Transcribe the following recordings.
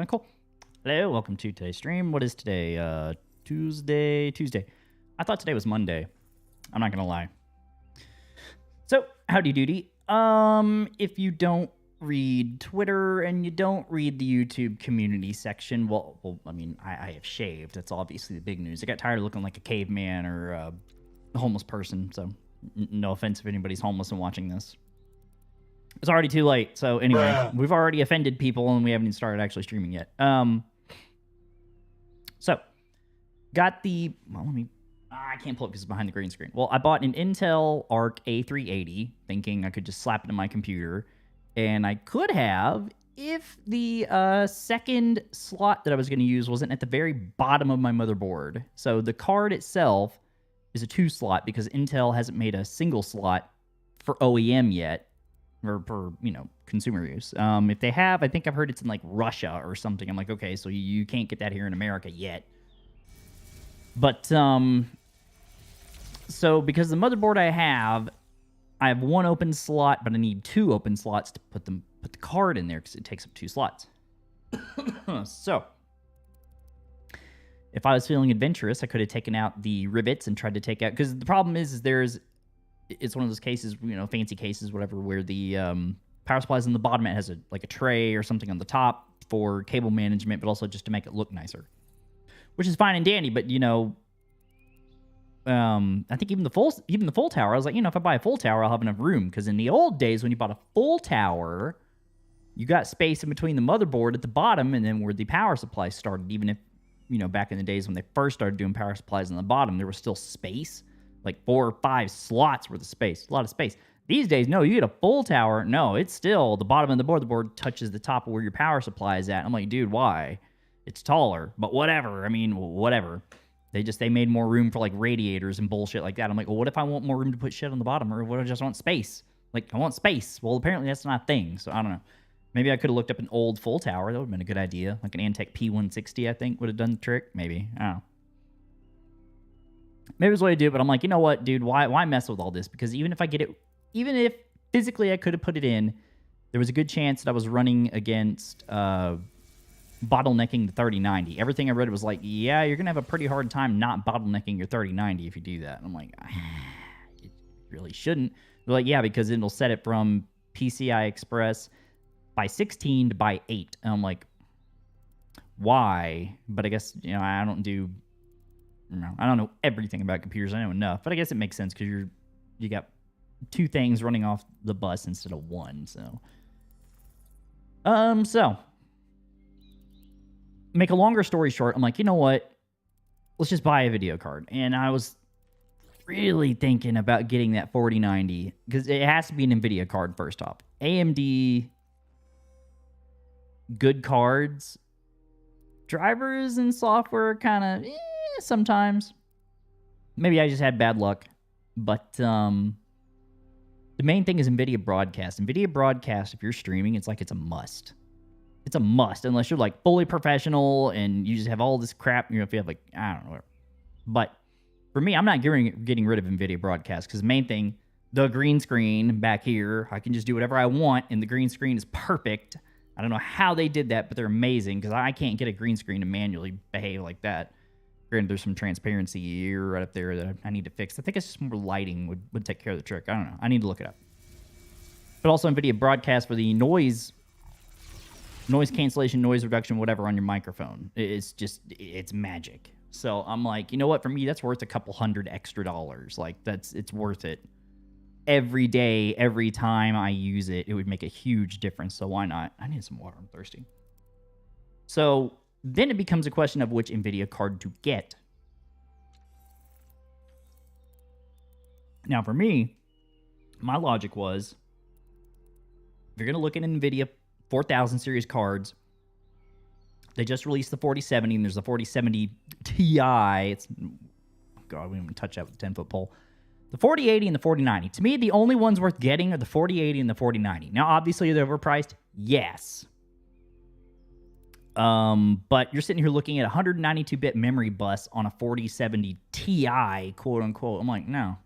Cool. Hello, welcome to today's stream. What is today? Tuesday. I thought today was Monday. I'm not gonna lie. So, howdy doody. If you don't read Twitter and you don't read the YouTube community section, well, I mean, I have shaved. That's obviously the big news. I got tired of looking like a caveman or a homeless person. So, no offense if anybody's homeless and watching this. It's already too late. So anyway, we've already offended people and we haven't even started actually streaming yet. So got the, well, I can't pull it because it's behind the green screen. Well, I bought an Intel Arc A380 thinking I could just slap it in my computer. And I could have if the second slot that I was going to use wasn't at the very bottom of my motherboard. So the card itself is a 2-slot because Intel hasn't made a single slot for OEM yet. Or for, consumer use. If they have, I think I've heard it's in, like, Russia or something. I'm like, okay, so you can't get that here in America yet. But, so because the motherboard I have one open slot, but I need 2 open slots to put the card in there because it takes up 2 slots. So, if I was feeling adventurous, I could have taken out the rivets and tried to take out... Because the problem is it's one of those cases, fancy cases, whatever, where the power supply is on the bottom. It has a tray or something on the top for cable management, but also just to make it look nicer, which is fine and dandy. But I think even the full tower, I was like, if I buy a full tower, I'll have enough room. Because in the old days, when you bought a full tower, you got space in between the motherboard at the bottom and then where the power supply started. Even if back in the days when they first started doing power supplies on the bottom, there was still space. Like 4 or 5 slots worth of space. A lot of space. These days, no, you get a full tower. No, it's still the bottom of the board. The board touches the top of where your power supply is at. I'm like, dude, why? It's taller. But whatever. I mean, whatever. They made more room for, like, radiators and bullshit like that. I'm like, well, what if I want more room to put shit on the bottom? Or what if I just want space? Like, I want space. Well, apparently that's not a thing. So, I don't know. Maybe I could have looked up an old full tower. That would have been a good idea. Like an Antec P160, I think, would have done the trick. Maybe. I don't know. Maybe it's the way to do it, but I'm like, you know what, dude? Why mess with all this? Because even if physically I could have put it in, there was a good chance that I was running against bottlenecking the 3090. Everything I read was like, yeah, you're going to have a pretty hard time not bottlenecking your 3090 if you do that. And I'm like, it really shouldn't. They're like, yeah, because it'll set it from PCI Express by 16 to by 8. And I'm like, why? But I guess, I don't know everything about computers. I know enough, but I guess it makes sense because you got 2 things running off the bus instead of 1. So, make a longer story short. I'm like, you know what? Let's just buy a video card. And I was really thinking about getting that 4090 because it has to be an NVIDIA card first off. AMD good cards, drivers and software kind of. Sometimes. Maybe I just had bad luck. But the main thing is NVIDIA Broadcast. NVIDIA Broadcast, if you're streaming, it's like it's a must. It's a must unless you're like fully professional and you just have all this crap. If you have like, I don't know. But for me, I'm not getting rid of NVIDIA Broadcast because the main thing, the green screen back here, I can just do whatever I want and the green screen is perfect. I don't know how they did that, but they're amazing because I can't get a green screen to manually behave like that. Granted, there's some transparency here right up there that I need to fix. I think it's just more lighting would take care of the trick. I don't know. I need to look it up. But also NVIDIA Broadcast for the noise cancellation, noise reduction, whatever on your microphone. It's magic. So I'm like, you know what? For me, that's worth a couple $100 extra. Like it's worth it. Every day, every time I use it, it would make a huge difference. So why not? I need some water. I'm thirsty. So then it becomes a question of which NVIDIA card to get. Now, for me, my logic was, if you're going to look at NVIDIA 4000 series cards, they just released the 4070, and there's the 4070 Ti. It's, God, we didn't even touch that with a 10-foot pole. The 4080 and the 4090. To me, the only ones worth getting are the 4080 and the 4090. Now, obviously, they're overpriced. Yes. But you're sitting here looking at a 192-bit memory bus on a 4070 Ti, quote unquote. I'm like, no.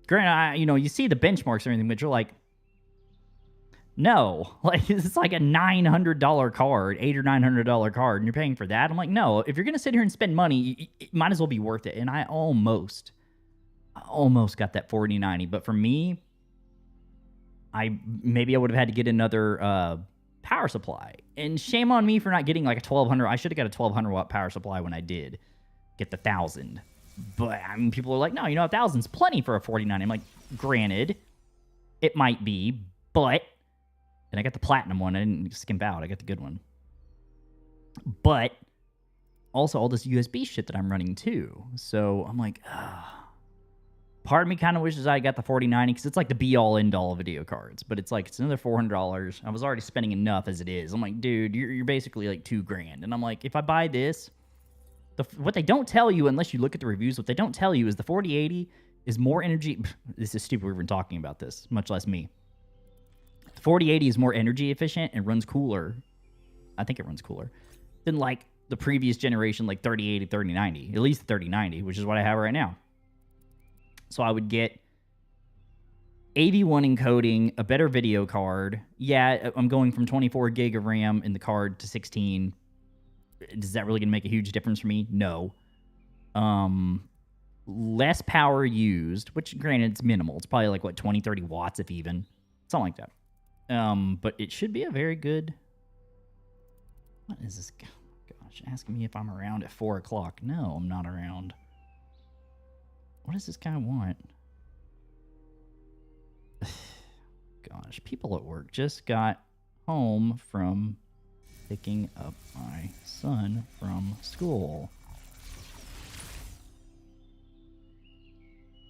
Granted, you see the benchmarks and everything, but you're like, No, like it's like a $900 card, $800 or $900 card, and you're paying for that. I'm like, no, if you're gonna sit here and spend money, it might as well be worth it. And I almost got that 4090, but for me, I would have had to get another power supply. And shame on me for not getting like a 1200. I should have got a 1200 watt power supply when I did get the 1000. But I mean, people are like, no, 1000's plenty for a 4090. I'm like, granted, it might be, but. And I got the platinum one. I didn't skimp out. I got the good one. But also all this USB shit that I'm running too. So I'm like, part of me kind of wishes I got the 4090 because it's like the be-all, end-all of video cards. But it's like, it's another $400. I was already spending enough as it is. I'm like, dude, you're basically like $2,000. And I'm like, if I buy this, what they don't tell you, unless you look at the reviews, what they don't tell you is the 4080 is more energy. This is stupid we're even talking about this, much less me. 4080 is more energy efficient and runs cooler. I think it runs cooler than like the previous generation, like 3080, 3090, at least 3090, which is what I have right now. So I would get AV1 encoding, a better video card. Yeah, I'm going from 24 gig of RAM in the card to 16. Is that really going to make a huge difference for me? No. Less power used, which granted it's minimal. It's probably like, what, 20, 30 watts if even. Something like that. But it should be a very good... What is this? Gosh, asking me if I'm around at 4 o'clock. No, I'm not around. What does this guy want? Gosh, people at work just got home from picking up my son from school.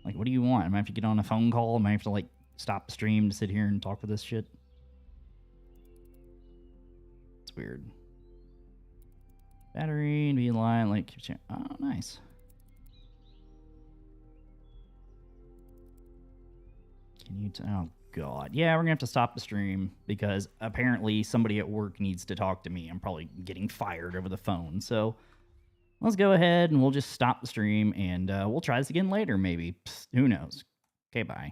Like, what do you want? Am I have to get on a phone call? Am I have to, like, stop the stream to sit here and talk with this shit? It's weird. Battery and V-line, like, oh, nice. Can you, oh God. Yeah, we're gonna have to stop the stream because apparently somebody at work needs to talk to me. I'm probably getting fired over the phone. So let's go ahead and we'll just stop the stream and we'll try this again later, maybe. Psst, who knows? Okay, bye.